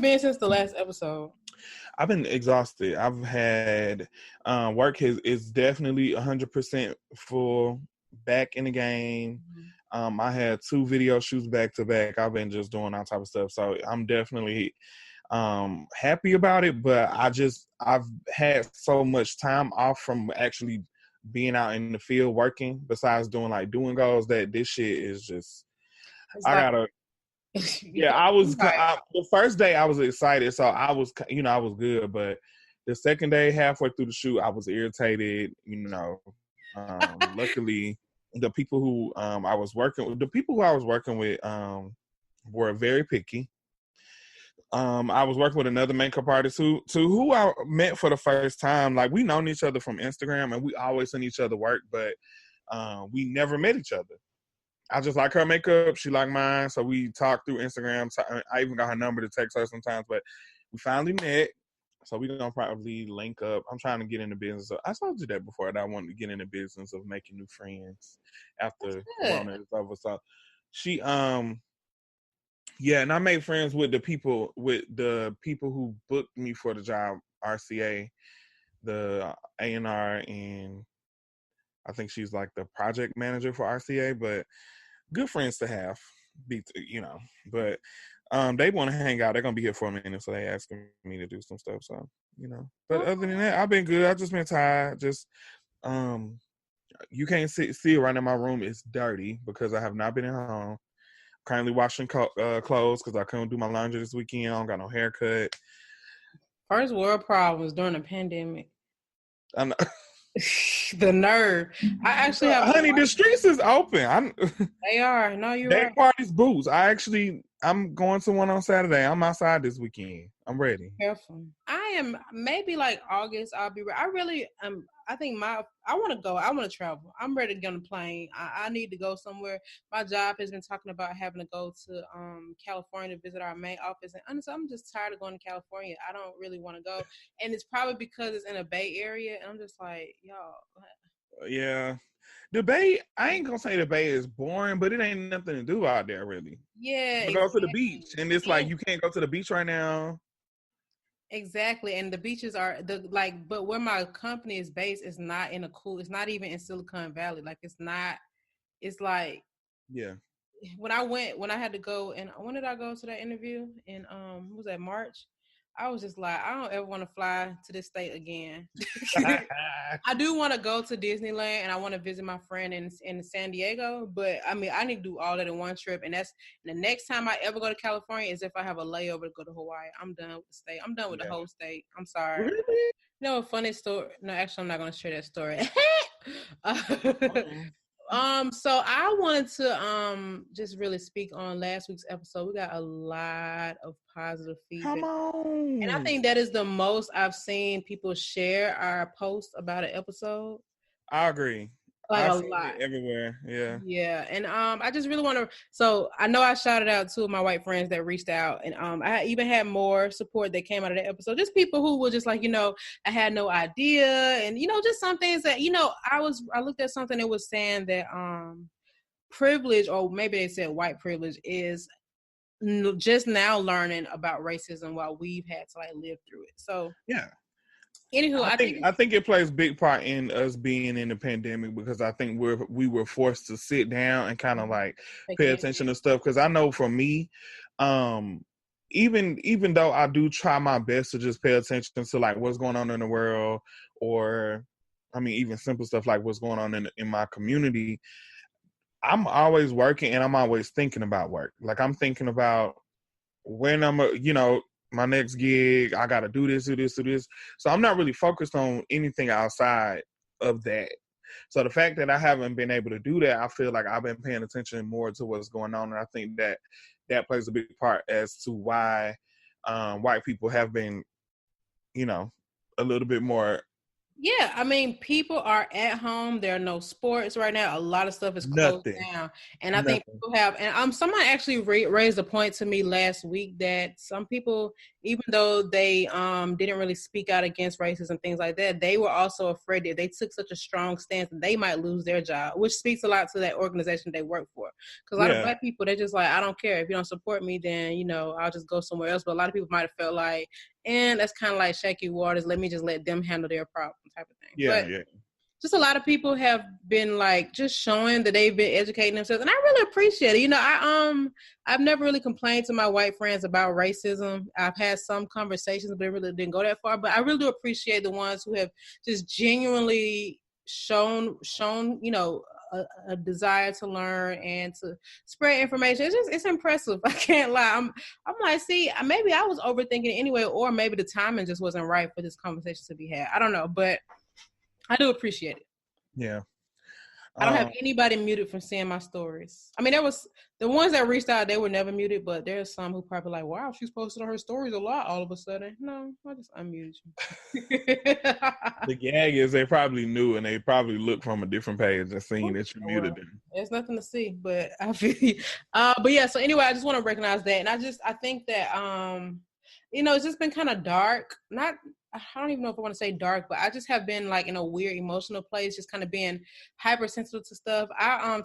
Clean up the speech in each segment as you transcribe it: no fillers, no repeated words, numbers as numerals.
been since the last episode? I've been exhausted. I've had work is definitely 100% full, back in the game. I had 2 video shoots back to back. I've been just doing all type of stuff. So I'm definitely happy about it, but I've had so much time off from actually being out in the field working, besides doing like doing goals, that this shit is just, I gotta. Yeah, the first day I was excited, so I was good, but the second day, halfway through the shoot, I was irritated. Luckily, the people who I was working with, were very picky. I was working with another makeup artist who I met for the first time. Like, we known each other from Instagram, and we always seen each other work, but we never met each other. I just like her makeup. She like mine. So we talked through Instagram. I even got her number to text her sometimes, but we finally met. So we're going to probably link up. I'm trying to get in the business. I told you that before, that I wanted to get in the business of making new friends after Corona is over. So she, and I made friends with the people who booked me for the job, RCA, the A&R, and I think she's like the project manager for RCA, but good friends to have, but they want to hang out. They're going to be here for a minute, so they asking me to do some stuff. So, but other than that, I've been good. I've just been tired. Just, you can't see it right now. My room is dirty because I have not been at home. Currently washing clothes because I couldn't do my laundry this weekend. I don't got no haircut. First world problems during the pandemic. I know. The nerve. I actually have. Honey, the streets is open. They are. No, you're right. Day parties, boots. I'm going to one on Saturday. I'm outside this weekend. I'm ready. Careful. I am maybe like August. I'll be ready. I really I think I want to go. I want to travel. I'm ready to get on a plane. I need to go somewhere. My job has been talking about having to go to California to visit our main office, and honestly, I'm just tired of going to California. I don't really want to go, and it's probably because it's in a Bay Area, and I'm just like, y'all. Yeah. The Bay, I ain't gonna say the Bay is boring, but it ain't nothing to do out there, really. Yeah. Exactly. Go to the beach, and it's like you can't go to the beach right now. Exactly, and the beaches are but where my company is based is not in it's not even in Silicon Valley. Like, it's not. It's like, yeah. When I had to go, and when did I go to that interview? In was that March? I was just like, I don't ever want to fly to this state again. I do want to go to Disneyland, and I want to visit my friend in San Diego. But I mean, I need to do all that in one trip. And that's the next time I ever go to California is if I have a layover to go to Hawaii. I'm done with the state. I'm done with the whole state. I'm sorry. Really? No, a funny story. No, actually, I'm not going to share that story. So I wanted to just really speak on last week's episode. We got a lot of positive feedback. Come on. And I think that is the most I've seen people share our posts about an episode. I agree. Like, a lot. Everywhere. Yeah. Yeah. And I just really want to, so I know I shouted out 2 of my white friends that reached out, and I even had more support that came out of that episode. Just people who were just like, I had no idea, and just some things that, I looked at something that was saying that privilege, or maybe they said white privilege, is just now learning about racism while we've had to live through it. So yeah. Anywho, I think it plays a big part in us being in the pandemic, because I think we were forced to sit down and kind of pay attention to stuff. Because I know for me, even though I do try my best to just pay attention to what's going on in the world, or even simple stuff like what's going on in my community, I'm always working and I'm always thinking about work. Like, I'm thinking about when I'm my next gig, I got to do this. So I'm not really focused on anything outside of that. So the fact that I haven't been able to do that, I feel like I've been paying attention more to what's going on. And I think that plays a big part as to why white people have been, a little bit more Yeah, I mean, people are at home. There are no sports right now. A lot of stuff is closed Nothing. down, and I think Nothing. people have. And someone actually raised a point to me last week that some people, even though they didn't really speak out against racism and things like that, they were also afraid that they took such a strong stance that they might lose their job, which speaks a lot to that organization they work for. Because a lot of Black people, they're just like, I don't care if you don't support me, then I'll just go somewhere else. But a lot of people might have felt like, and that's kind of like shaky waters. Let me just let them handle their problem type of thing. Yeah, But yeah. just a lot of people have been like just showing that they've been educating themselves, and I really appreciate it. I've never really complained to my white friends about racism. I've had some conversations, but it really didn't go that far. But I really do appreciate the ones who have just genuinely shown a desire to learn and to spread information. It's impressive. I can't lie. I'm like, see, maybe I was overthinking it anyway, or maybe the timing just wasn't right for this conversation to be had. I don't know, but I do appreciate it. Yeah. I don't have anybody muted from seeing my stories. I mean, there was the ones that reached out, they were never muted, but there's some who probably like, wow, she's posted on her stories a lot all of a sudden. No, I just unmuted you. The gag is they probably knew and they probably looked from a different page and seen that you muted them. There's nothing to see, but I feel but yeah, so anyway, I just want to recognize that. And I think that it's just been kind of dark. I don't even know if I want to say dark, but I just have been like in a weird emotional place, just kind of being hypersensitive to stuff.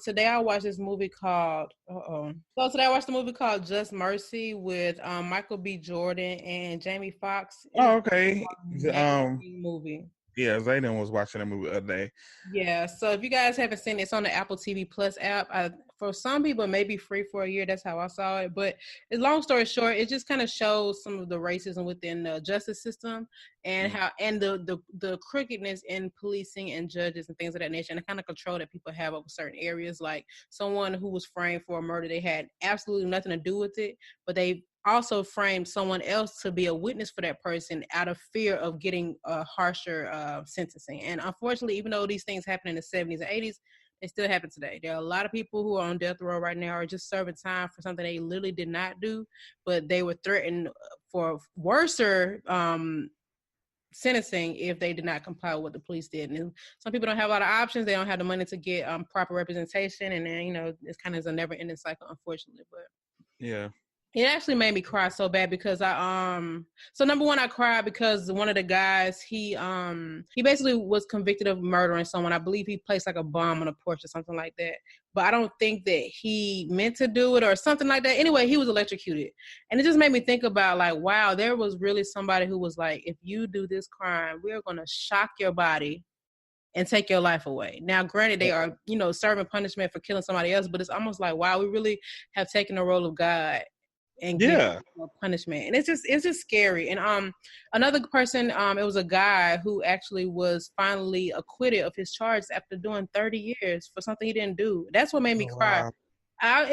Today I watched this movie called So today I watched a movie called Just Mercy with Michael B. Jordan and Jamie Foxx. Oh, okay. Movie. Yeah, Zayden was watching a movie the other day. Yeah, so if you guys haven't seen it, it's on the Apple TV Plus app. For some people, it may be free for a year. That's how I saw it. But long story short, it just kind of shows some of the racism within the justice system and how the crookedness in policing and judges and things of that nature, and the kind of control that people have over certain areas. Like someone who was framed for a murder, they had absolutely nothing to do with it, but they also framed someone else to be a witness for that person out of fear of getting a harsher sentencing. And unfortunately, even though these things happen in the 70s and 80s, they still happen today. There are a lot of people who are on death row right now are just serving time for something they literally did not do, but they were threatened for worser sentencing if they did not comply with what the police did. And some people don't have a lot of options. They don't have the money to get proper representation. And then, it's kind of a never ending cycle, unfortunately. But yeah. It actually made me cry so bad because so number one, I cried because one of the guys, he basically was convicted of murdering someone. I believe he placed like a bomb on a porch or something like that. But I don't think that he meant to do it or something like that. Anyway, he was electrocuted. And it just made me think about like, wow, there was really somebody who was like, if you do this crime, we're going to shock your body and take your life away. Now, granted, they are, serving punishment for killing somebody else, but it's almost like, wow, we really have taken the role of God and give punishment. And it's just scary. And another person, it was a guy who actually was finally acquitted of his charges after doing 30 years for something he didn't do. That's what made me cry. Wow.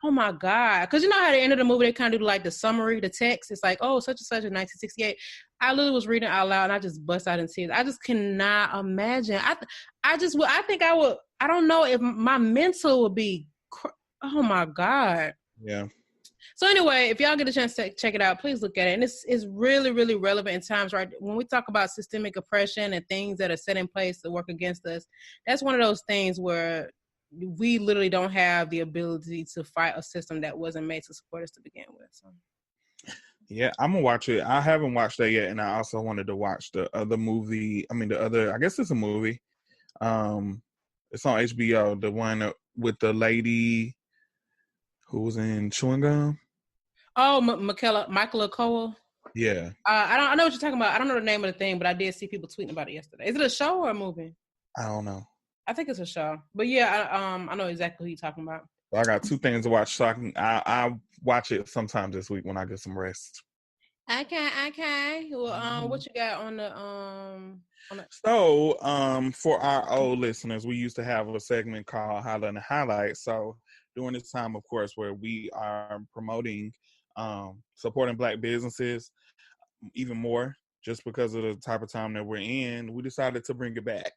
Oh my God. Because you know how at the end of the movie, they kind of do like the summary, the text. It's like, oh, such and such in 1968. I literally was reading out loud and I just bust out in tears. I just cannot imagine. I don't know if my mental would be, oh my God. Yeah. So anyway, if y'all get a chance to check it out, please look at it. And it's really, really relevant in times, right? When we talk about systemic oppression and things that are set in place to work against us, that's one of those things where we literally don't have the ability to fight a system that wasn't made to support us to begin with. So. Yeah, I'm gonna watch it. I haven't watched that yet, and I also wanted to watch the other movie. I guess it's a movie. It's on HBO. The one with the lady who was in Chewing Gum. Oh, Michaela Cole. Yeah. I know what you're talking about. I don't know the name of the thing, but I did see people tweeting about it yesterday. Is it a show or a movie? I don't know. I think it's a show. But yeah, I know exactly who you're talking about. I got two things to watch, so I watch it sometime this week when I get some rest. Okay. Well, what you got on the So, for our old listeners, we used to have a segment called Highlight and Highlight. So during this time, of course, where we are promoting supporting Black businesses even more, just because of the type of time that we're in, we decided to bring it back.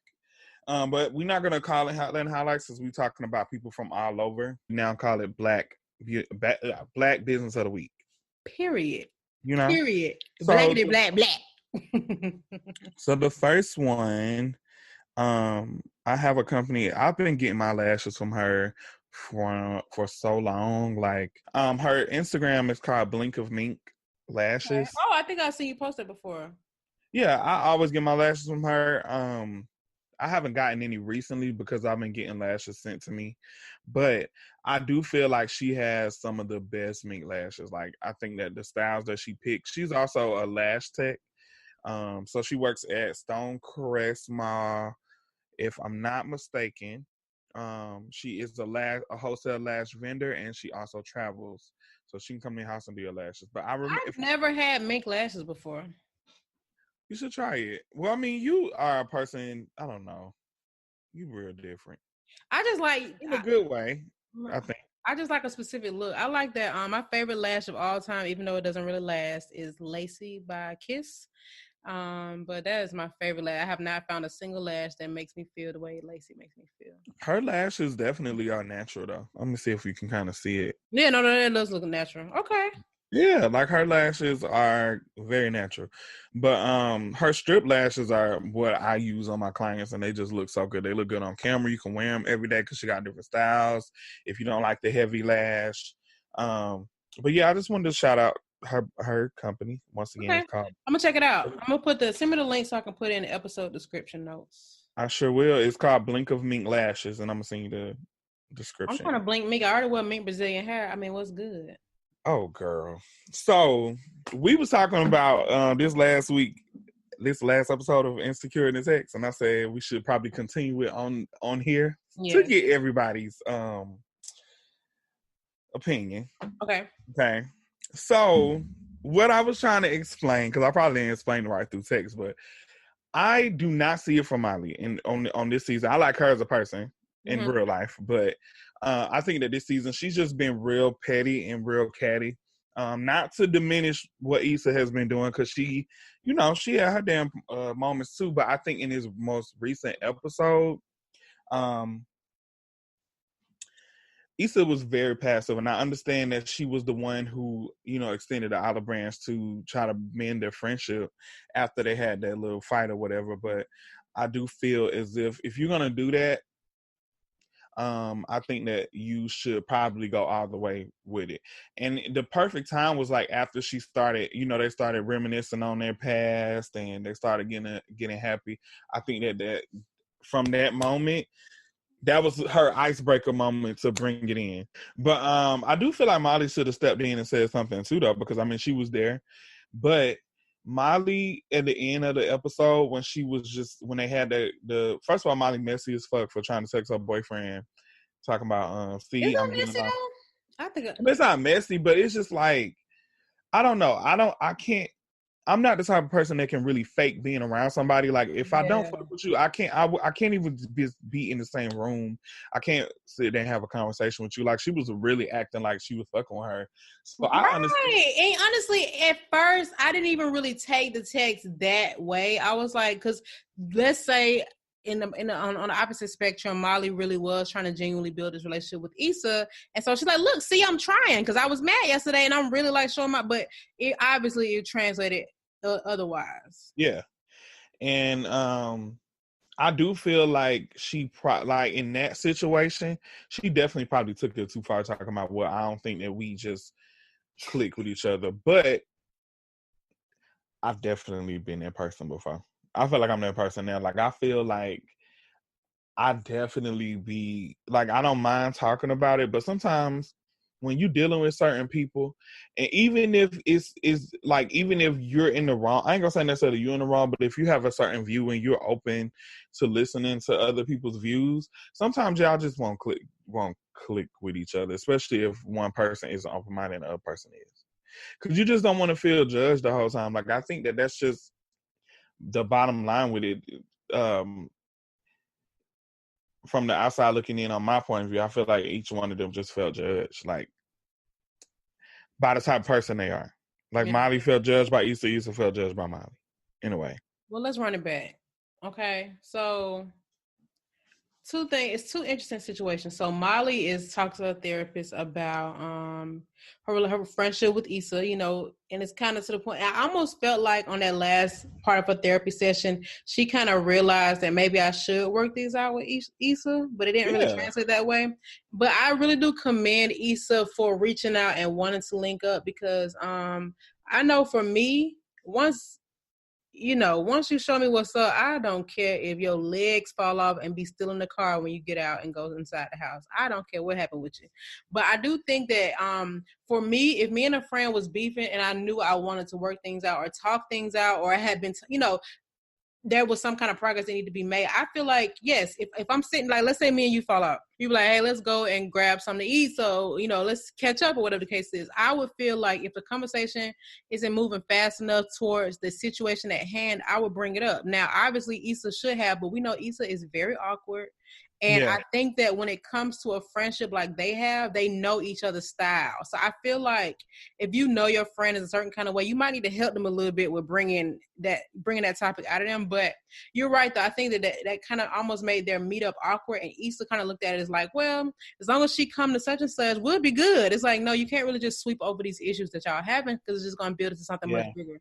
But we're not going to call it Highlight and Highlights since we're talking about people from all over. We now call it Black Business of the Week. Period. You know? Period. So, Blackity black. So the first one, I have a company. I've been getting my lashes from her for so long. Like, her Instagram is called Blink of Mink Okay. Lashes. Oh, I think I've seen you post it before. Yeah, I always get my lashes from her. I haven't gotten any recently because I've been getting lashes sent to me, but I do feel like she has some of the best mink lashes. Like, I think that the styles that she picks. She's also a lash tech. So she works at Stonecrest Mall, if I'm not mistaken. She is a wholesale lash vendor, and she also travels, so she can come to your house and do your lashes. But I remember, I've never had mink lashes before. you should try it. Well, I mean, you are a person. I don't know. You real different I just like in a good way, I think. I just like a specific look. I like that. My favorite lash of all time, even though it doesn't really last, is Lacy by Kiss. But that is my favorite lash. I have not found a single lash that makes me feel the way Lacy makes me feel. Her lashes definitely are natural, though. Let me see if you can kind of see it. Yeah, no, that does look natural. Okay. Yeah, like her lashes are very natural. But her strip lashes are what I use on my clients, and they just look so good. They look good on camera. You can wear them every day because she got different styles. If you don't like the heavy lash. But yeah, I just wanted to shout out her company. Once again, Okay. it's called, I'm gonna check it out. I'm gonna send me the link so I can put it in the episode description notes. I sure will. It's called Blink of Mink Lashes, and I'm gonna send you the I'm description. trying to blink Mink. I already wear Mink Brazilian hair. I mean, what's good? Oh, girl. So we was talking about this last episode of Insecure and Sex, and I said we should probably continue it on here to Yes. get everybody's opinion. Okay. Okay. So what I was trying to explain, because I probably didn't explain it right through text, but I do not see it from Molly on this season. I like her as a person in real life, but I think that this season she's just been real petty and real catty. Not to diminish what Issa has been doing, because she had her damn moments too. But I think in his most recent episode, Issa was very passive, and I understand that she was the one who, extended the olive branch to try to mend their friendship after they had that little fight or whatever. But I do feel as if you're gonna do that, I think that you should probably go all the way with it. And the perfect time was like after she started, they started reminiscing on their past and they started getting happy. I think that from that moment, that was her icebreaker moment to bring it in. But I do feel like Molly should have stepped in and said something too, though, because I mean she was there. But Molly at the end of the episode, when they had the first of all, Molly messy as fuck for trying to text her boyfriend, talking about Is see, that I'm getting messy off. though? I think It's not messy, but it's just like, I don't know. I'm not the type of person that can really fake being around somebody. Like, if I don't fuck with you, I can't even be in the same room. I can't sit there and have a conversation with you. Like, she was really acting like she was fucking with her. So I understand. And honestly, at first, I didn't even really take the text that way. I was like, because let's say on the opposite spectrum, Molly really was trying to genuinely build this relationship with Issa, and so she's like, "Look, see, I'm trying," because I was mad yesterday, and I'm really like showing my. But it translated otherwise. Yeah, and I do feel like like in that situation, she definitely probably took it too far, talking about, well, I don't think that we just click with each other. But I've definitely been that person before. I feel like I'm that person now. Like, I feel like I definitely be like, I don't mind talking about it, but sometimes when you're dealing with certain people, and even if even if you're in the wrong, I ain't gonna say necessarily you're in the wrong, but if you have a certain view and you're open to listening to other people's views, sometimes y'all just won't click with each other, especially if one person isn't open-minded and the other person is. Because you just don't want to feel judged the whole time. Like, I think that that's just the bottom line with it. From the outside looking in, on my point of view, I feel like each one of them just felt judged, like, by the type of person they are. Like, Molly felt judged by Issa, Issa felt judged by Molly. In a way. Well, let's run it back. Okay, so two things. It's two interesting situations. So Molly is talking to a therapist about her friendship with Issa, and it's kind of to the point. I almost felt like on that last part of her therapy session, she kind of realized that maybe I should work these out with Issa, but it didn't really translate that way. But I really do commend Issa for reaching out and wanting to link up because I know for me, once you show me what's up, I don't care if your legs fall off and be still in the car when you get out and go inside the house. I don't care what happened with you. But I do think that for me, if me and a friend was beefing and I knew I wanted to work things out or talk things out, or I had been, there was some kind of progress that needed to be made. I feel like, yes, if I'm sitting, like, let's say me and you fall out, you be like, hey, let's go and grab something to eat. So, let's catch up or whatever the case is. I would feel like if the conversation isn't moving fast enough towards the situation at hand, I would bring it up. Now, obviously, Issa should have, but we know Issa is very awkward. And I think that when it comes to a friendship like they have, they know each other's style. So I feel like if you know your friend is a certain kind of way, you might need to help them a little bit with bringing that topic out of them. But you're right, though. I think that kind of almost made their meetup awkward. And Issa kind of looked at it as like, well, as long as she come to such and such, we'll be good. It's like, no, you can't really just sweep over these issues that y'all having because it's just going to build into something much bigger.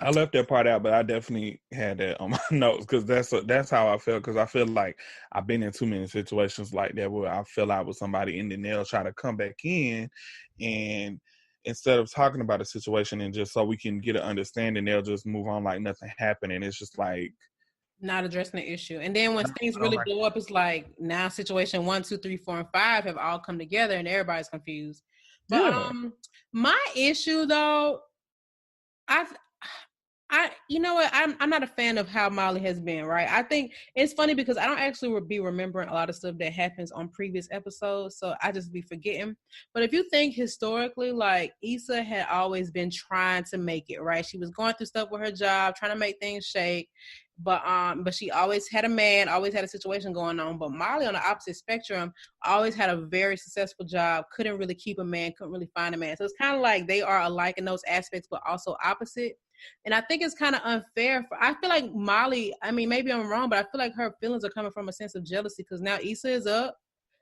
I left that part out, but I definitely had that on my notes because that's how I felt. Because I feel like I've been in too many situations like that where I fell out with somebody and then they'll try to come back in, and instead of talking about a situation and just so we can get an understanding, they'll just move on like nothing happened, and it's just like not addressing the issue. And then when things really blow up, it's like now situation 1, 2, 3, 4, and 5 have all come together and everybody's confused. But my issue though, you know what? I'm not a fan of how Molly has been, right? I think it's funny because I don't actually be remembering a lot of stuff that happens on previous episodes, so I just be forgetting. But if you think historically, like Issa had always been trying to make it, right? She was going through stuff with her job, trying to make things shake, but she always had a man, always had a situation going on. But Molly, on the opposite spectrum, always had a very successful job, couldn't really keep a man, couldn't really find a man. So it's kind of like they are alike in those aspects, but also opposite. And I think it's kind of unfair. I feel like Molly, I mean, maybe I'm wrong, but I feel like her feelings are coming from a sense of jealousy because now Issa is up.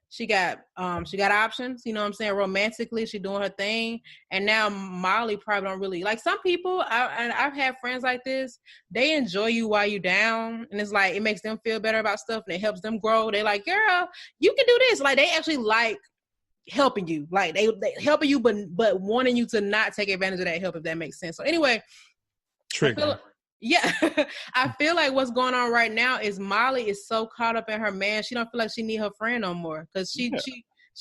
She got options, you know what I'm saying? Romantically, she doing her thing. And now Molly probably don't really, like some people, I've had friends like this, they enjoy you while you down. And it's like, it makes them feel better about stuff and it helps them grow. They're like, girl, you can do this. Like they actually like helping you. Like they helping you, but wanting you to not take advantage of that help, if that makes sense. So anyway, I feel like what's going on right now is Molly is so caught up in her man, she don't feel like she need her friend no more because she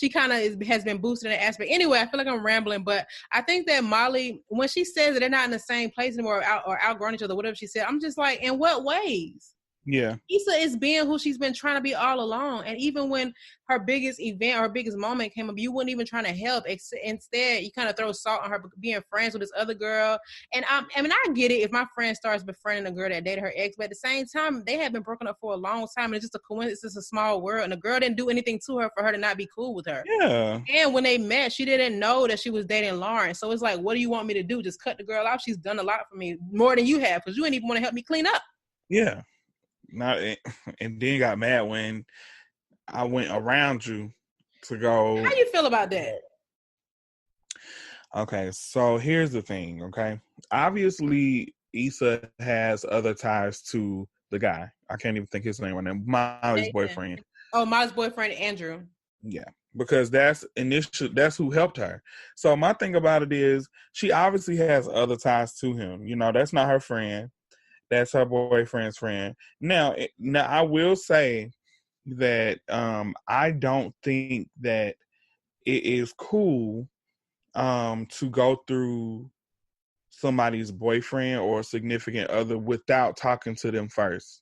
kind of has been boosted in that aspect. Anyway, I feel like I'm rambling, but I think that Molly, when she says that they're not in the same place anymore or outgrowing each other, whatever she said, I'm just like, in what ways? Yeah. Issa is being who she's been trying to be all along. And even when her biggest event or her biggest moment came up, you weren't even trying to help. Instead, you kind of throw salt on her being friends with this other girl. And I get it if my friend starts befriending a girl that dated her ex, but at the same time, they have been broken up for a long time. And it's just a coincidence. It's a small world. And the girl didn't do anything to her for her to not be cool with her. Yeah. And when they met, she didn't know that she was dating Lauren. So it's like, what do you want me to do? Just cut the girl off? She's done a lot for me, more than you have, because you didn't even want to help me clean up. Yeah. And then got mad when I went around you to go. How you feel about that? Okay, so here's the thing, okay? Obviously, Issa has other ties to the guy. I can't even think his name right now. Molly's boyfriend. Oh, Molly's boyfriend, Andrew. Yeah, because that's who helped her. So my thing about it is she obviously has other ties to him. You know, that's not her friend. That's her boyfriend's friend. Now I will say that I don't think that it is cool to go through somebody's boyfriend or significant other without talking to them first,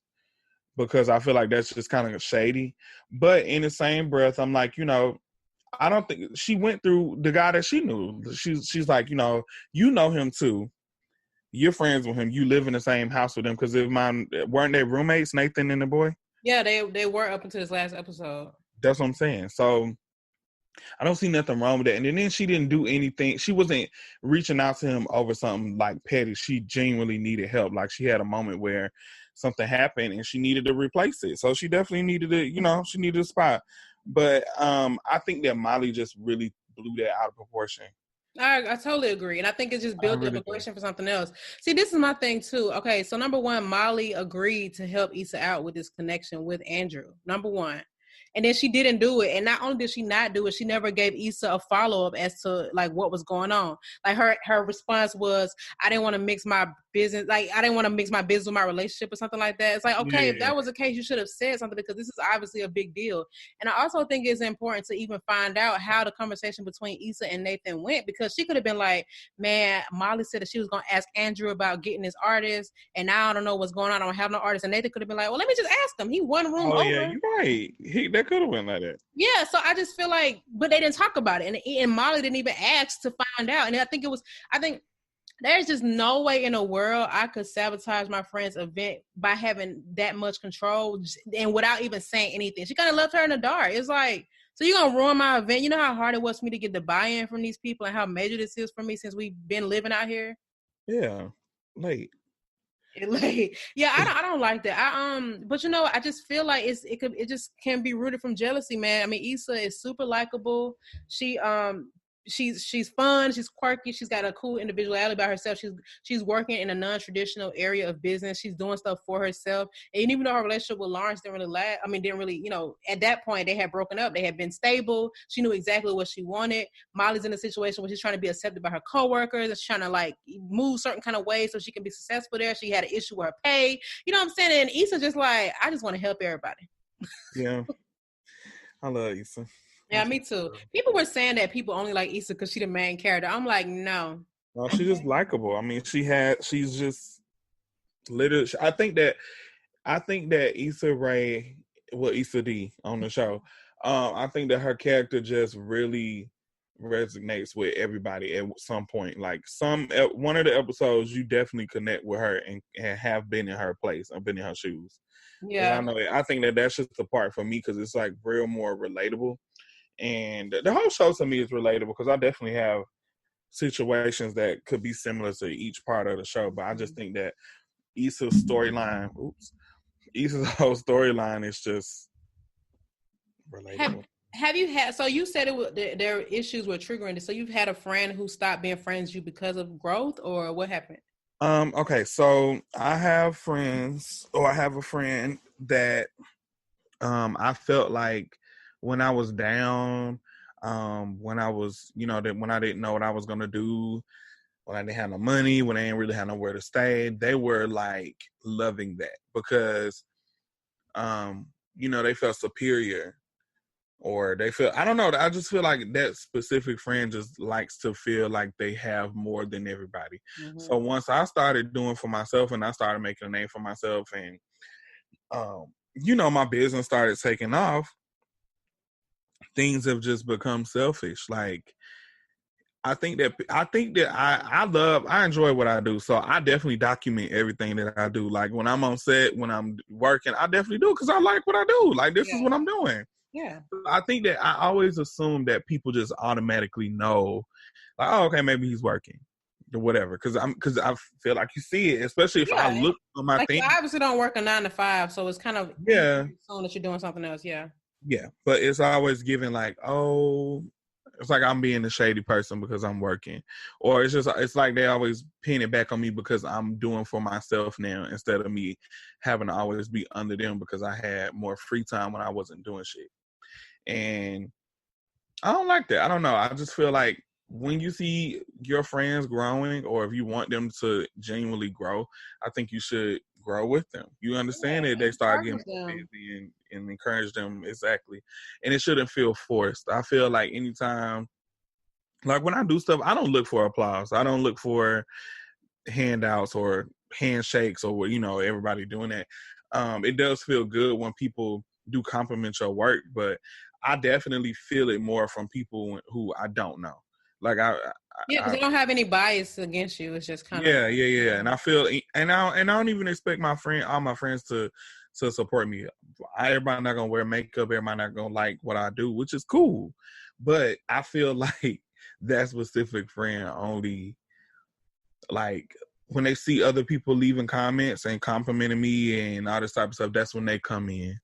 because I feel like that's just kind of shady. But in the same breath, I'm like, I don't think she went through the guy that she knew. She's like, you know him too. You're friends with him. You live in the same house with him. Because weren't they roommates, Nathan and the boy? Yeah, they were up until this last episode. That's what I'm saying. So I don't see nothing wrong with that. And then she didn't do anything. She wasn't reaching out to him over something like petty. She genuinely needed help. Like she had a moment where something happened and she needed to replace it. So she definitely needed to, she needed a spot. But I think that Molly just really blew that out of proportion. I totally agree. And I think it just built up a question for something else. See, this is my thing too. Okay, so number one, Molly agreed to help Issa out with this connection with Andrew. Number one. And then she didn't do it. And not only did she not do it, she never gave Issa a follow-up as to like what was going on. Like her response was, I didn't want to mix my business, like I didn't want to mix my business with my relationship or something like that. It's like, okay, if that was the case, you should have said something because this is obviously a big deal. And I also think it's important to even find out how the conversation between Issa and Nathan went, because she could have been like, man, Molly said that she was going to ask Andrew about getting his artist, and now I don't know what's going on. I don't have no artist. And Nathan could have been like, well, let me just ask him. He one room over. Yeah, you're right. That could have went like that. Yeah, so I just feel like, but they didn't talk about it, and Molly didn't even ask to find out. And I think there's just no way in the world I could sabotage my friend's event by having that much control and without even saying anything. She kind of left her in the dark. It's like, so you're going to ruin my event? You know how hard it was for me to get the buy-in from these people and how major this is for me since we've been living out here? Yeah, late. Yeah, I don't like that. But I just feel like it just can be rooted from jealousy, man. I mean, Issa is super likable. She's fun, she's quirky, she's got a cool individuality about herself. She's working in a non-traditional area of business. She's doing stuff for herself. And even though her relationship with Lawrence didn't really, at that point they had broken up, they had been stable. She knew exactly what she wanted. Molly's in a situation where she's trying to be accepted by her coworkers, and she's trying to like move certain kind of ways so she can be successful there. She had an issue with her pay. You know what I'm saying? And Issa just like, I just want to help everybody. Yeah. I love Issa. Yeah, me too. People were saying that people only like Issa because she's the main character. I'm like, no. No, she's just likable. I mean, she's just literally. I think that Issa Rae, Issa D on the show. I think that her character just really resonates with everybody at some point. Like one of the episodes, you definitely connect with her and have been in her place. I've been in her shoes. Yeah, I think that that's just the part for me because it's like real more relatable. And the whole show to me is relatable because I definitely have situations that could be similar to each part of the show. But I just think that Issa's whole storyline is just relatable. Have you had, so you said there are issues with triggering, so you've had a friend who stopped being friends with you because of growth, or what happened? Okay, so I have a friend that I felt like when I was down, when I was, when I didn't know what I was going to do, when I didn't have no money, when I didn't really have nowhere to stay, they were like loving that because, they felt superior or they feel, I don't know. I just feel like that specific friend just likes to feel like they have more than everybody. Mm-hmm. So once I started doing for myself and I started making a name for myself and, my business started taking off, things have just become selfish. Like, I think that I enjoy what I do. So I definitely document everything that I do. Like when I'm on set, when I'm working, I definitely do because I like what I do. Like this is what I'm doing. Yeah. I think that I always assume that people just automatically know, like, oh, okay, maybe he's working or whatever. Because I feel like you see it, especially if I look on my thing. You obviously don't work a 9 to 5, so it's kind of assume that you're doing something else. Yeah. Yeah, but it's always given like, oh, it's like I'm being a shady person because I'm working, or it's like they always pin it back on me because I'm doing for myself now instead of me having to always be under them because I had more free time when I wasn't doing shit. And I don't like that. I don't know. I just feel like when you see your friends growing or if you want them to genuinely grow, I think you should grow with them. You understand that they start getting busy and encourage them. Exactly. And it shouldn't feel forced. I feel like anytime, like when I do stuff, I don't look for applause. I don't look for handouts or handshakes or, everybody doing that. It does feel good when people do compliment your work, but I definitely feel it more from people who I don't know. Like because they don't have any bias against you. It's just kind of yeah. And I feel and I don't even expect all my friends to support me. Everybody not gonna wear makeup. Everybody not gonna like what I do, which is cool. But I feel like that specific friend only like when they see other people leaving comments and complimenting me and all this type of stuff, that's when they come in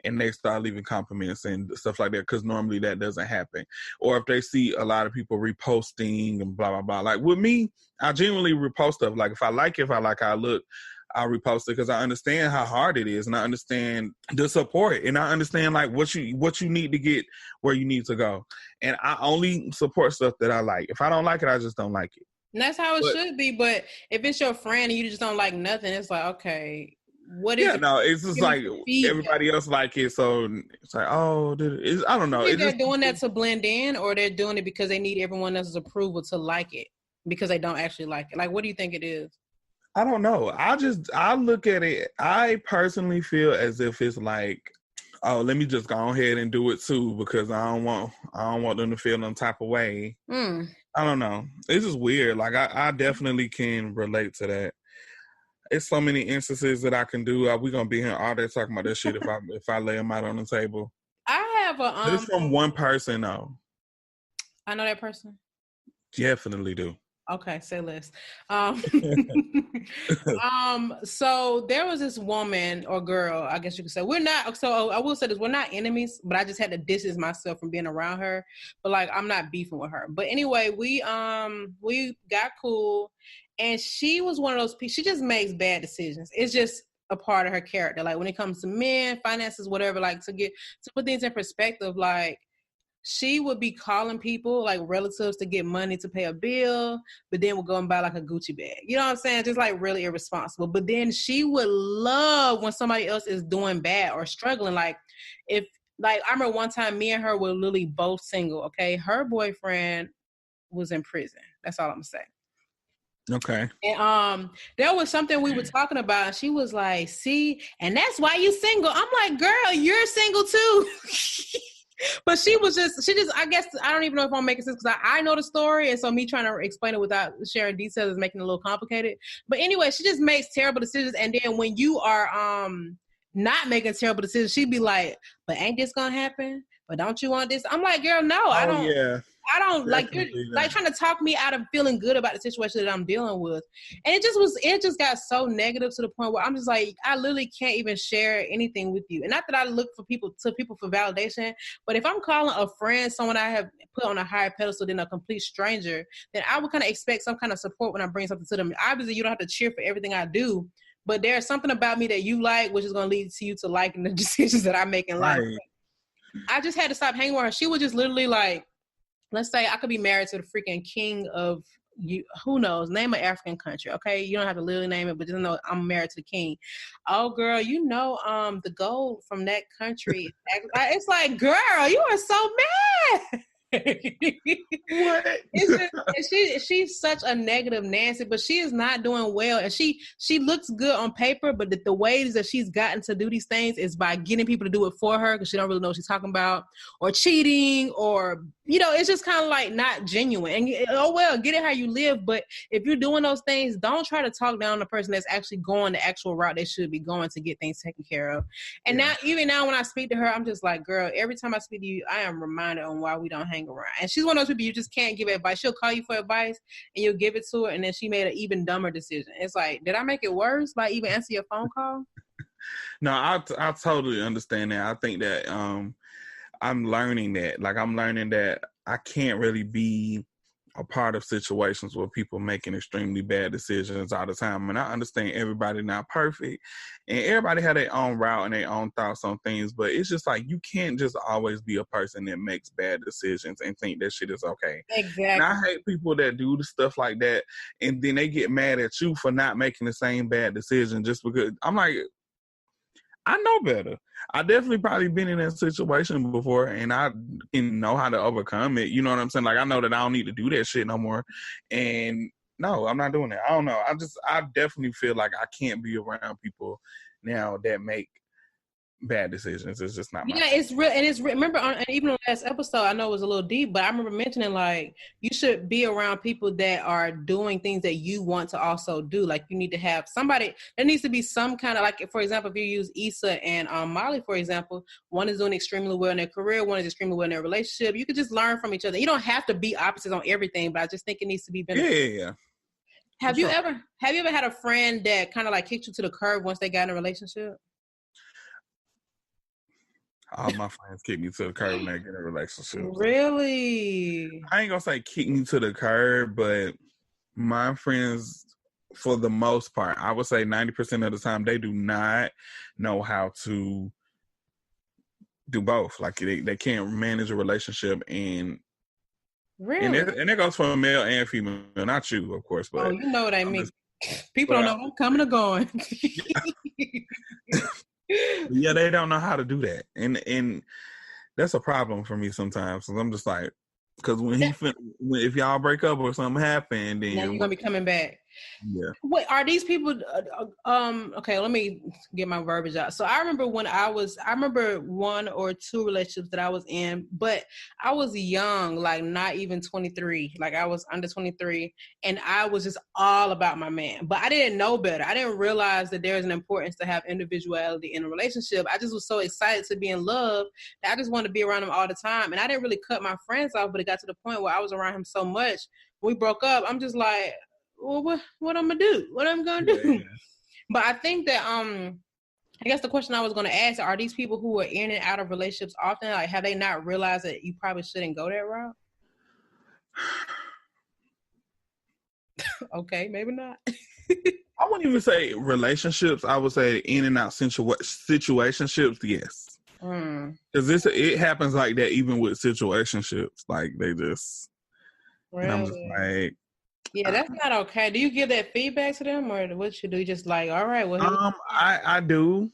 and they start leaving compliments and stuff like that, because normally that doesn't happen. Or if they see a lot of people reposting and blah, blah, blah. Like with me, I genuinely repost stuff. Like if I like it, if I like how I look, I'll repost it because I understand how hard it is, and I understand the support, and I understand like what you need to get where you need to go. And I only support stuff that I like. If I don't like it, I just don't like it. And that's how it should be. But if it's your friend and you just don't like nothing, it's like, okay, what is it? No, it's just like everybody else like it, so it's like, oh, I don't know. They're doing that to blend in, or they're doing it because they need everyone else's approval to like it because they don't actually like it. Like, what do you think it is? I don't know. I look at it. I personally feel as if it's like, oh, let me just go ahead and do it too because I don't want them to feel some type of way. I don't know. It's just weird. Like I definitely can relate to that. It's so many instances that I can do. We're gonna be here all day talking about this shit if I lay them out on the table. I have a It's from one person though. I know that person. Definitely do. Okay, say less. So there was this woman or girl, I guess you could say. I will say this, we're not enemies, but I just had to distance myself from being around her. But like, I'm not beefing with her. But anyway, we got cool, and she was one of those people, she just makes bad decisions. It's just a part of her character. Like when it comes to men, finances, whatever, like to put things in perspective, like, she would be calling people, like relatives, to get money to pay a bill, but then would go and buy like a Gucci bag. You know what I'm saying? Just like really irresponsible. But then she would love when somebody else is doing bad or struggling. Like I remember one time me and her were literally both single, okay? Her boyfriend was in prison. That's all I'm gonna say. Okay. And there was something we were talking about, and she was like, see, and that's why you single. I'm like, girl, you're single too. But she just, I guess, I don't even know if I'm making sense because I know the story. And so me trying to explain it without sharing details is making it a little complicated. But anyway, she just makes terrible decisions. And then when you are not making terrible decisions, she'd be like, but ain't this going to happen? But don't you want this? I'm like, girl, no, I don't. Yeah. I don't like, you're like trying to talk me out of feeling good about the situation that I'm dealing with. And it just got so negative to the point where I'm just like, I literally can't even share anything with you. And not that I look for people for validation, but if I'm calling a friend, someone I have put on a higher pedestal than a complete stranger, then I would kind of expect some kind of support when I bring something to them. Obviously, you don't have to cheer for everything I do, but there's something about me that you like, which is going to lead to you to liking the decisions that I make in life. I just had to stop hanging with her. She was just literally like, let's say I could be married to the freaking king of, who knows, name an African country, okay? You don't have to literally name it, but just know I'm married to the king. Oh, girl, the gold from that country. It's like, girl, you are so mad. What? She's such a negative Nancy, but she is not doing well, and she looks good on paper, but the ways that she's gotten to do these things is by getting people to do it for her because she don't really know what she's talking about, or cheating, or it's just kind of like not genuine. And oh well, get it how you live, but if you're doing those things, don't try to talk down the person that's actually going the actual route they should be going to get things taken care of. And now when I speak to her, I'm just like, girl, every time I speak to you, I am reminded on why we don't hang around. And she's one of those people you just can't give advice. She'll call you for advice and you'll give it to her, and then she made an even dumber decision. It's like, did I make it worse by even answering your phone call? No, I totally understand that. I think that I'm learning that. Like, I'm learning that I can't really be a part of situations where people making extremely bad decisions all the time. And I understand everybody not perfect and everybody have their own route and their own thoughts on things, but it's just like, you can't just always be a person that makes bad decisions and think that shit is okay. Exactly. And I hate people that do the stuff like that and then they get mad at you for not making the same bad decision just because. I'm like, I know better. I definitely probably been in that situation before, and I didn't know how to overcome it. You know what I'm saying? Like, I know that I don't need to do that shit no more. And no, I'm not doing that. I don't know. I definitely feel like I can't be around people now that make bad decisions. It's just not my thing. It's real. And remember, and even on the last episode, I know it was a little deep, but I remember mentioning, like, you should be around people that are doing things that you want to also do. Like, you need to have somebody, there needs to be some kind of, like, for example, if you use Issa and Molly, for example, one is doing extremely well in their career, one is extremely well in their relationship. You could just learn from each other. You don't have to be opposites on everything, but I just think it needs to be beneficial. Yeah. Have you ever had a friend that kind of like kicked you to the curb once they got in a relationship? All my friends kick me to the curb when they get in a relationship. Really? I ain't gonna say kick me to the curb, but my friends, for the most part, I would say 90% of the time, they do not know how to do both. Like they can't manage a relationship, and really, and it goes for male and female. Not you, of course, but you know what I mean. People but don't know I'm coming or going. Yeah, they don't know how to do that, and that's a problem for me sometimes. So I'm just like, because if y'all break up or something happen, then now you're gonna be coming back. Yeah. Wait, are these people? Okay, let me get my verbiage out. So I remember I remember one or two relationships that I was in, but I was young, like not even 23. Like I was under 23, and I was just all about my man. But I didn't know better. I didn't realize that there's an importance to have individuality in a relationship. I just was so excited to be in love that I just wanted to be around him all the time, and I didn't really cut my friends off. But it got to the point where I was around him so much. When we broke up, I'm just like, well, what I'm gonna do? What I'm gonna do? Yeah. But I think that I guess the question I was gonna ask are these people who are in and out of relationships often, like have they not realized that you probably shouldn't go that route? Okay, maybe not. I wouldn't even say relationships. I would say in and out situationships. Yes, because it happens like that even with situationships. Like they just, really? And I'm just like. Yeah, that's not okay. Do you give that feedback to them, or what you do? You just like, all right, well, I do.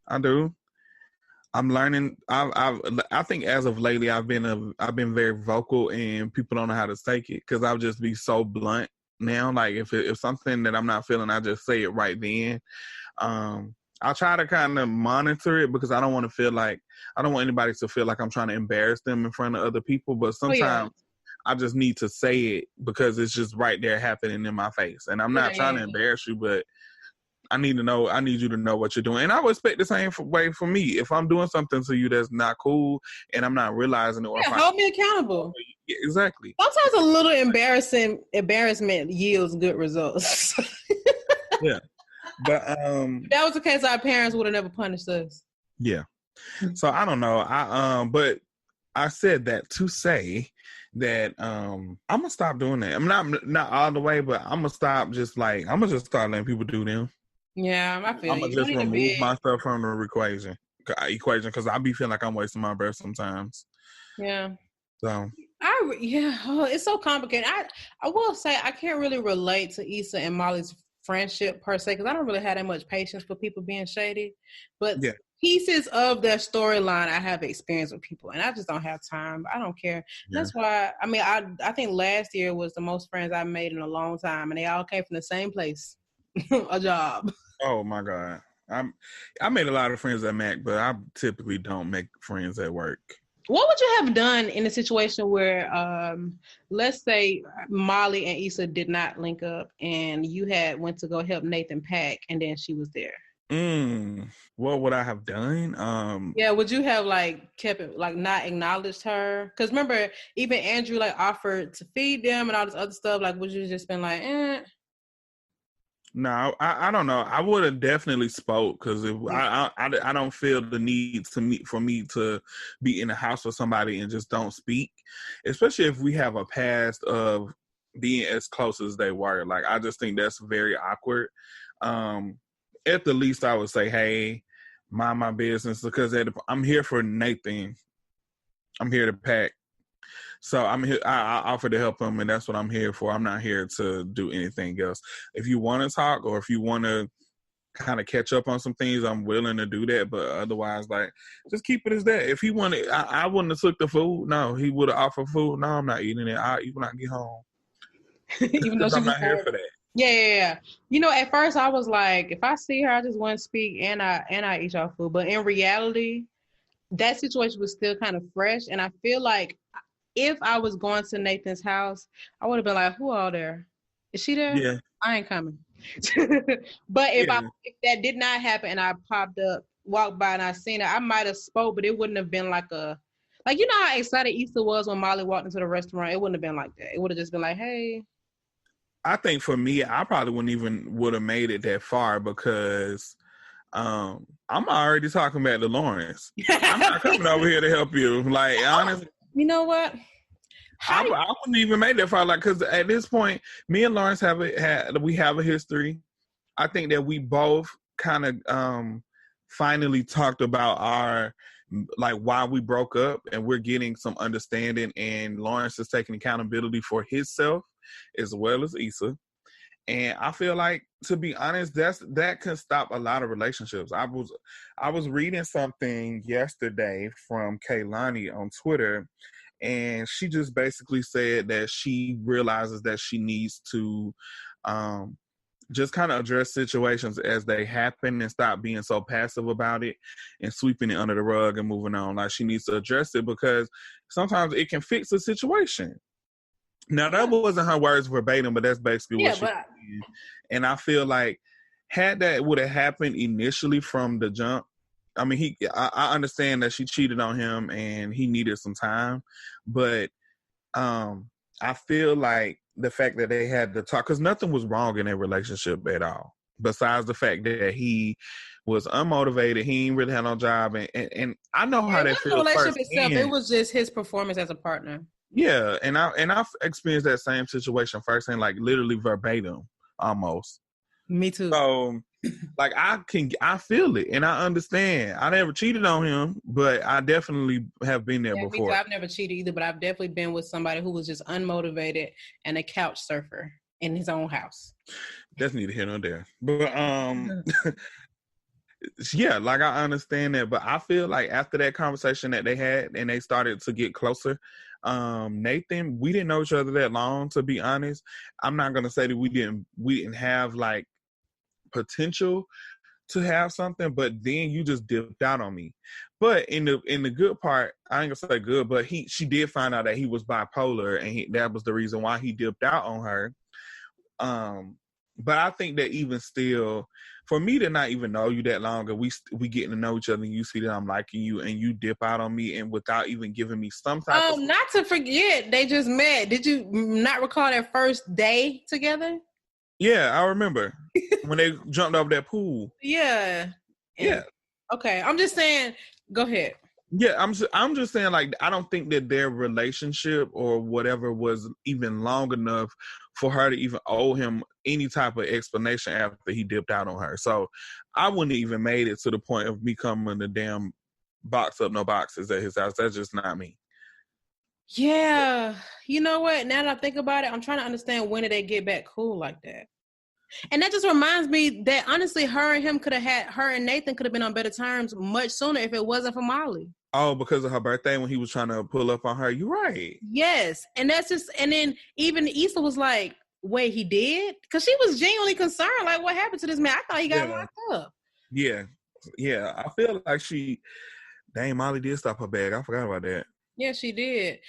I'm learning. I think as of lately, I've been very vocal, and people don't know how to take it because I'll just be so blunt now. Like if something that I'm not feeling, I just say it right then. I'll try to kind of monitor it because I don't want anybody to feel like I'm trying to embarrass them in front of other people. But sometimes. I just need to say it because it's just right there happening in my face. And I'm not trying to embarrass you, but I need you to know what you're doing. And I would expect the same way for me. If I'm doing something to you that's not cool and I'm not realizing it. Hold me accountable. Yeah, exactly. Sometimes a little embarrassment yields good results. Yeah. But if that was the case, our parents would have never punished us. Yeah. So I don't know. But I said that to say that I'm gonna stop doing that. I'm not all the way, but I'm gonna stop. I'm gonna just start letting people do them. Yeah, I feel I'm gonna just remove myself from the equation because I be feeling like I'm wasting my breath sometimes. Yeah. So. It's so complicated. I will say I can't really relate to Issa and Molly's friendship per se because I don't really have that much patience for people being shady, but. Yeah. Pieces of their storyline I have experience with people, and I just don't have time. I don't care. Yeah. That's why, I think last year was the most friends I made in a long time, and they all came from the same place, a job. Oh, my God. I made a lot of friends at Mac, but I typically don't make friends at work. What would you have done in a situation where, let's say Molly and Issa did not link up, and you had went to go help Nathan pack, and then she was there? What would I have done? Yeah, would you have kept it not acknowledged her? Because remember, even Andrew offered to feed them and all this other stuff. Would you just been like, eh? No, I don't know. I would have definitely spoke because I don't feel the need for me to be in the house with somebody and just don't speak, especially if we have a past of being as close as they were. I just think that's very awkward. At the least, I would say, hey, mind my business because I'm here for Nathan. I'm here to pack. So I'm here. I offer to help him, and that's what I'm here for. I'm not here to do anything else. If you want to talk or if you want to kind of catch up on some things, I'm willing to do that. But otherwise, just keep it as that. If he wanted, I wouldn't have took the food. No, he would have offered food. No, I'm not eating it. I'll eat when I get home. Even though I'm not here for that. Yeah. At first I was like, if I see her, I just want to speak and I eat y'all food. But in reality, that situation was still kind of fresh. And I feel like if I was going to Nathan's house, I would have been like, who all there? Is she there? Yeah. I ain't coming. But if that did not happen and I walked by and I seen her, I might have spoke, but it wouldn't have been how excited Issa was when Molly walked into the restaurant. It wouldn't have been like that. It would have just been like, hey. I think for me, I probably wouldn't even would have made it that far because I'm already talking about the Lawrence. I'm not coming over here to help you. Like, honestly, you know what? I wouldn't even make that far. Like, because at this point, me and Lawrence we have a history. I think that we both kind of finally talked about our like why we broke up, and we're getting some understanding. And Lawrence is taking accountability for himself as well as Issa. And I feel like, to be honest, that can stop a lot of relationships. I was reading something yesterday from Kaylani on Twitter, and she just basically said that she realizes that she needs to just kind of address situations as they happen and stop being so passive about it and sweeping it under the rug and moving on. Like, she needs to address it because sometimes it can fix a situation. Now, that wasn't her words verbatim, but that's basically what she said. And I feel like had that would have happened initially from the jump, I mean, I understand that she cheated on him and he needed some time, but I feel like the fact that they had to talk, because nothing was wrong in their relationship at all, besides the fact that he was unmotivated. He ain't really had no job, and I know how that feels. The relationship itself, it was just his performance as a partner. Yeah, and I've experienced that same situation firsthand, like literally verbatim, almost. Me too. So, like, I feel it, and I understand. I never cheated on him, but I definitely have been there before. Me too. I've never cheated either, but I've definitely been with somebody who was just unmotivated and a couch surfer in his own house. That's neither here nor there. But yeah, like, I understand that, but I feel like after that conversation that they had and they started to get closer, Nathan, we didn't know each other that long, to be honest. I'm not gonna say that we didn't have like potential to have something, but then you just dipped out on me. But in the good part, I ain't gonna say good, but she did find out that he was bipolar, and that was the reason why he dipped out on her. But I think that even still, for me to not even know you that long, and we getting to know each other, and you see that I'm liking you, and you dip out on me, and without even giving me some type of... Not to forget, they just met. Did you not recall their first day together? Yeah, I remember when they jumped over that pool. Yeah. Yeah. Okay, I'm just saying. Go ahead. Yeah, I'm just saying, like, I don't think that their relationship or whatever was even long enough for her to even owe him any type of explanation after he dipped out on her. So I wouldn't have even made it to the point of me coming to damn box up no boxes at his house. That's just not me. Yeah. You know what? Now that I think about it, I'm trying to understand, when did they get back cool like that? And that just reminds me that, honestly, her and Nathan could have been on better terms much sooner if it wasn't for Molly. Oh, because of her birthday when he was trying to pull up on her. You're right. Yes. And that's just, and then even Issa was like, wait, he did? Because she was genuinely concerned. Like, what happened to this man? I thought he got locked up. Yeah. Yeah. I feel like dang, Molly did stop her bag. I forgot about that. Yeah, she did.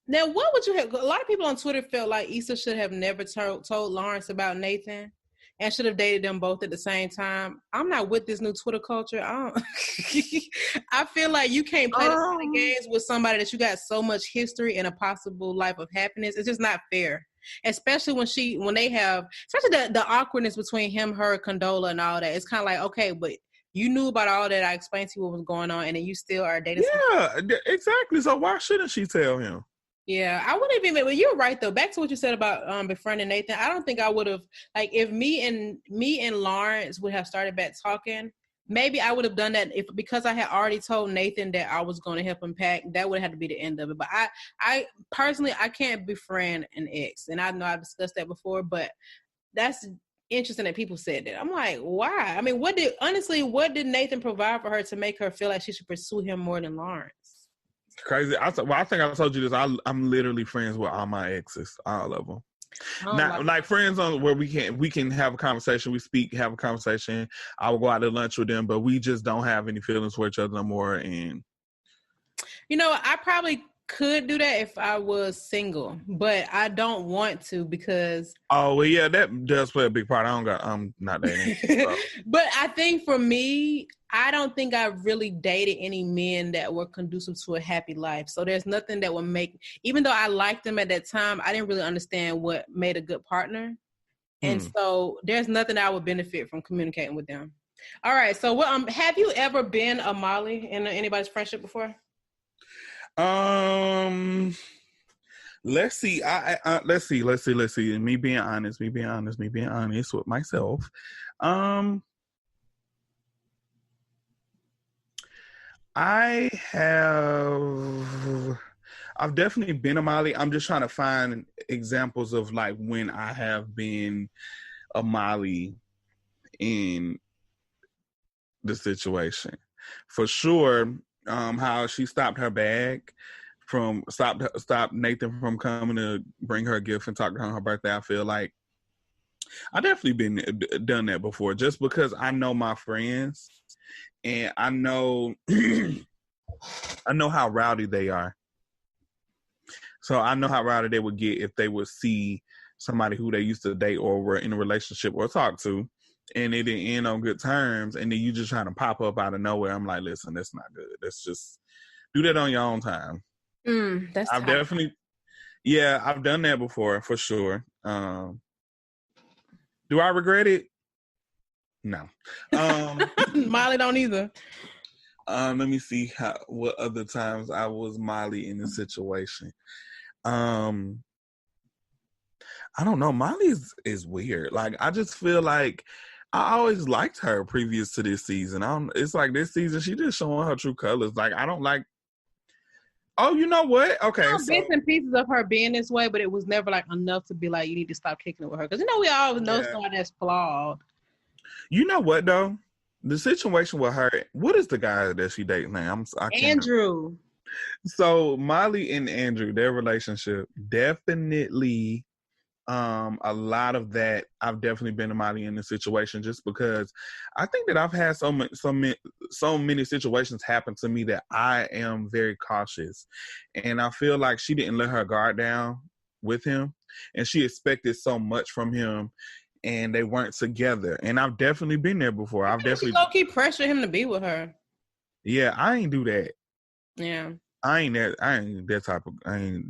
Now, what would you have? A lot of people on Twitter felt like Issa should have never told Lawrence about Nathan and should have dated them both at the same time. I'm not with this new Twitter culture. I feel like you can't play this kind of games with somebody that you got so much history and a possible life of happiness. It's just not fair. Especially when they have, especially the awkwardness between him, her, Condola, and all that. It's kind of like, okay, but you knew about all that. I explained to you what was going on, and then you still are dating. Yeah, exactly. So why shouldn't she tell him? Yeah, I wouldn't even. Well, you're right though. Back to what you said about befriending Nathan. I don't think I would have, like, if me and Lawrence would have started back talking. Maybe I would have done that because I had already told Nathan that I was going to help him pack. That would have to be the end of it. But I personally, I can't befriend an ex, and I know I've discussed that before. But that's interesting that people said that. I'm like, why? I mean, what did Nathan provide for her to make her feel like she should pursue him more than Lawrence? Crazy. I think I told you this. I'm literally friends with all my exes, all of them. Not like friends on where we can have a conversation. We speak, have a conversation. I will go out to lunch with them, but we just don't have any feelings for each other no more. And I probably could do that if I was single, but I don't want to because. Oh well, yeah, that does play a big part. I'm not dating. So. But I think for me, I don't think I really dated any men that were conducive to a happy life. So there's nothing that would make, even though I liked them at that time, I didn't really understand what made a good partner. And so there's nothing I would benefit from communicating with them. All right. So have you ever been a Molly in anybody's friendship before? Let's see. Let's see. Me being honest with myself. I've definitely been a Molly. I'm just trying to find examples of like when I have been a Molly in the situation. For sure, how she stopped her bag stopped Nathan from coming to bring her a gift and talk to her on her birthday. I feel like I definitely done that before, just because I know my friends and I know I know how rowdy they are. So I know how rowdy they would get if they would see somebody who they used to date or were in a relationship or talk to, and it didn't end on good terms, and then you just trying to pop up out of nowhere. I'm like, listen, that's not good. Let's just do that on your own time. That's I've definitely, yeah, I've done that before for sure. Do I regret it? No. Molly don't either. Let me see what other times I was Molly in this situation. I don't know. Molly is weird. Like, I just feel like I always liked her previous to this season. It's like this season she just showing her true colors. Like, I don't like. Oh, you know what? Okay, so bits and pieces of her being this way, but it was never like enough to be like you need to stop kicking it with her because we always know somebody that's flawed. You know what though? The situation with her. What is the guy that she dates now? Andrew. So Molly and Andrew, their relationship definitely. A lot of that I've definitely been a Molly in this situation just because I think that I've had so many situations happen to me that I am very cautious, and I feel like she didn't let her guard down with him, and she expected so much from him, and they weren't together. And I've definitely been there before. I've definitely low-key pressure him to be with her. Yeah, I ain't do that. Yeah. I ain't that type of.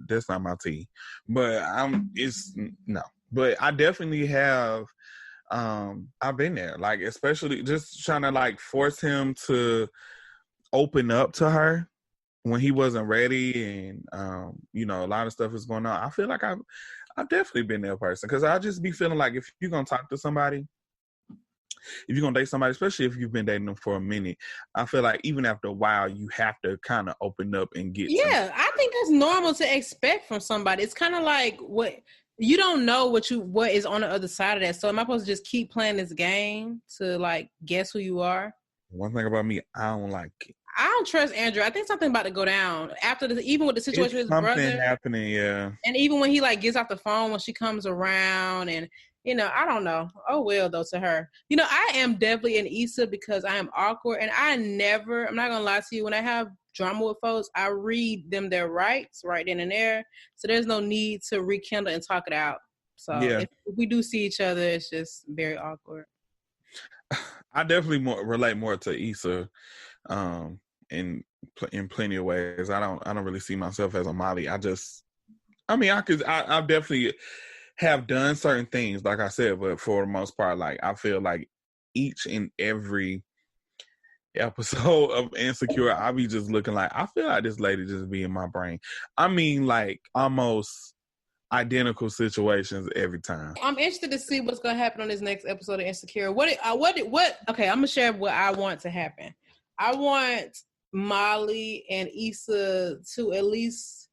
That's not my tea. But no. But I definitely have. I've been there, like especially just trying to like force him to open up to her when he wasn't ready, and a lot of stuff is going on. I feel like I've definitely been that person because I just be feeling like if you're gonna talk to somebody. If you're going to date somebody, especially if you've been dating them for a minute, I feel like even after a while, you have to kind of open up and get I think that's normal to expect from somebody. It's kind of like what you don't know what is on the other side of that. So am I supposed to just keep playing this game to like guess who you are? One thing about me, I don't like it. I don't trust Andrew. I think something about to go down after even with the situation with his brother. Something happening, yeah. And even when he like gets off the phone when she comes around and I don't know. Oh, well, though, to her. I am definitely an Issa because I am awkward. And I'm not going to lie to you. When I have drama with folks, I read them their rights right then and there. So there's no need to rekindle and talk it out. So if we do see each other, it's just very awkward. I definitely relate more to Issa in plenty of ways. I don't really see myself as a Molly. I definitely have done certain things, like I said, but for the most part, like I feel like each and every episode of Insecure, I be just looking like I feel like this lady just be in my brain. I mean, like almost identical situations every time. I'm interested to see what's gonna happen on this next episode of Insecure. Okay, I'm gonna share what I want to happen. I want Molly and Issa to at least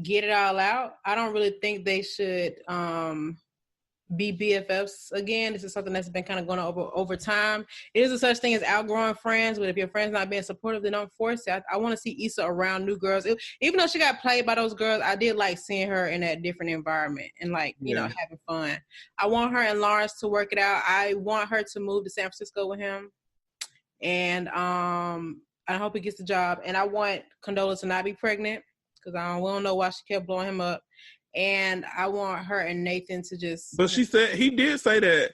get it all out. I don't really think they should be BFFs again. This is something that's been kind of going on over time. It is a such thing as outgrowing friends, but if your friend's not being supportive, then don't force it. I want to see Issa around new girls. Even though she got played by those girls, I did like seeing her in that different environment and having fun. I want her and Lawrence to work it out. I want her to move to San Francisco with him. And I hope he gets the job. And I want Condola to not be pregnant because we don't know why she kept blowing him up. And I want her and Nathan to just. But he did say that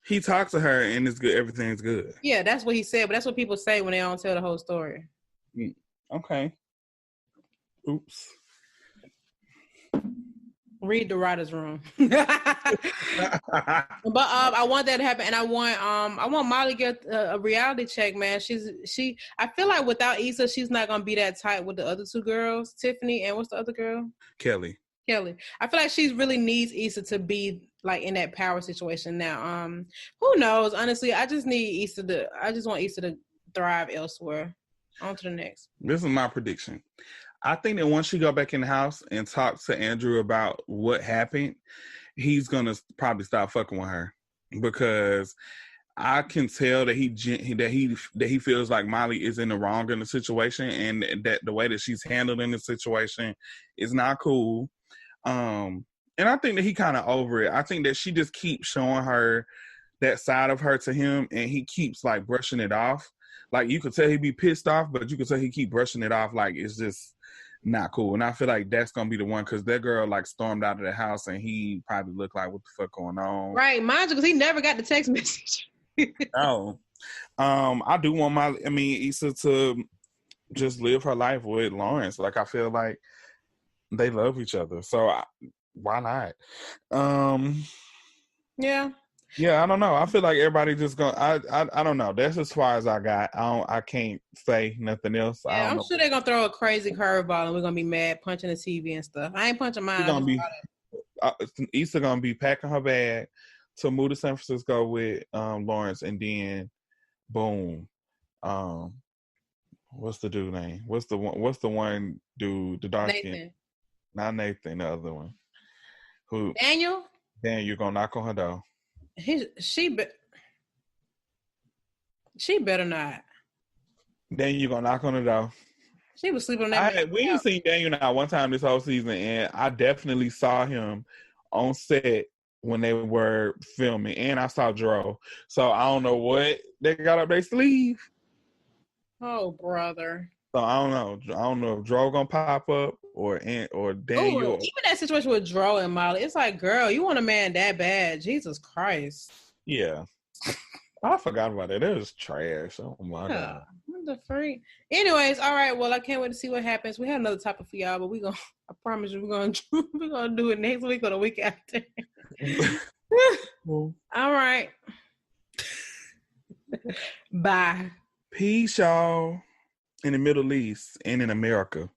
he talked to her and it's good. Everything's good. Yeah, that's what he said. But that's what people say when they don't tell the whole story. Okay. Oops. Read the writer's room. But I want that to happen, and I want Molly to get a reality check, man. I feel like without Issa, she's not gonna be that tight with the other two girls, Tiffany and what's the other girl? Kelly. I feel like she really needs Issa to be like in that power situation now. Who knows? Honestly, I just want Issa to thrive elsewhere. On to the next. This is my prediction. I think that once she go back in the house and talk to Andrew about what happened, he's gonna probably stop fucking with her, because I can tell that he feels like Molly is in the wrong in the situation, and that the way that she's handled in the situation is not cool. And I think that he kind of over it. I think that she just keeps showing her that side of her to him, and he keeps like brushing it off. Like you could tell he'd be pissed off, but you could tell he keep brushing it off like it's just not cool. And I feel like that's gonna be the one, because that girl like stormed out of the house and he probably looked like, what the fuck going on? Right, mind you, because he never got the text message. No. I do want Issa to just live her life with Lawrence. Like I feel like they love each other. So why not? Yeah, I don't know. I feel like everybody just gonna. I don't know. That's as far as I got. I can't say nothing else. Yeah, I'm sure they're gonna throw a crazy curveball and we're gonna be mad punching the TV and stuff. I ain't punching mine. Issa gonna be packing her bag to move to San Francisco with Lawrence, and then boom. What's the dude name? What's the one dude? The dark skin? Not Nathan. The other one. Who? Daniel. You're gonna knock on her door. She better not. Then you're gonna knock on the door. She was sleeping on that. We ain't seen Daniel now one time this whole season, and I definitely saw him on set when they were filming, and I saw Dro. So I don't know what they got up their sleeve. Oh, brother. So I don't know. I don't know if Dro gonna pop up or Daniel. Ooh, even that situation with Dro and Molly, it's like, girl, you want a man that bad? Jesus Christ. Yeah. I forgot about it. It was trash. Oh my God. What the freak? Anyways, all right. Well, I can't wait to see what happens. We have another topic for y'all, but I promise you, we're gonna do it next week or the week after. All right. Bye. Peace, y'all. In the Middle East and in America.